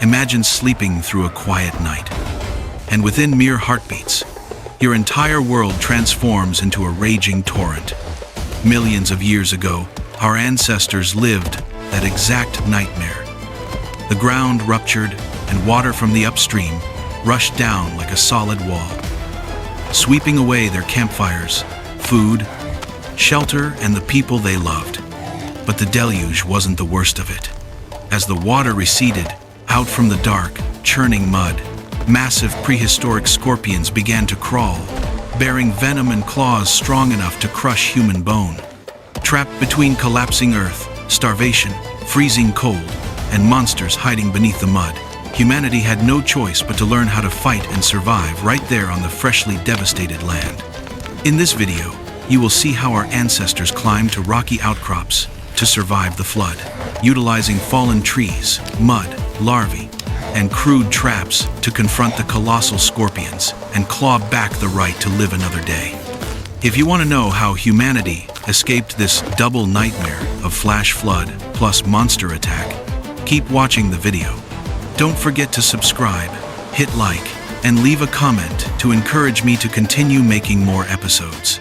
Imagine sleeping through a quiet night, and within mere heartbeats, your entire world transforms into a raging torrent. Millions of years ago, our ancestors lived that exact nightmare. The ground ruptured, and water from the upstream rushed down like a solid wall, sweeping away their campfires, food, shelter, and the people they loved. But the deluge wasn't the worst of it. As the water receded, out from the dark, churning mud, massive prehistoric scorpions began to crawl, bearing venom and claws strong enough to crush human bone. Trapped between collapsing earth, starvation, freezing cold, and monsters hiding beneath the mud, humanity had no choice but to learn how to fight and survive right there on the freshly devastated land. In this video, you will see how our ancestors climbed to rocky outcrops to survive the flood, utilizing fallen trees, mud, larvae, and crude traps to confront the colossal scorpions and claw back the right to live another day. If you want to know how humanity escaped this double nightmare of flash flood plus monster attack, keep watching the video. Don't forget to subscribe, hit like, and leave a comment to encourage me to continue making more episodes.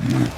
Mm-hmm.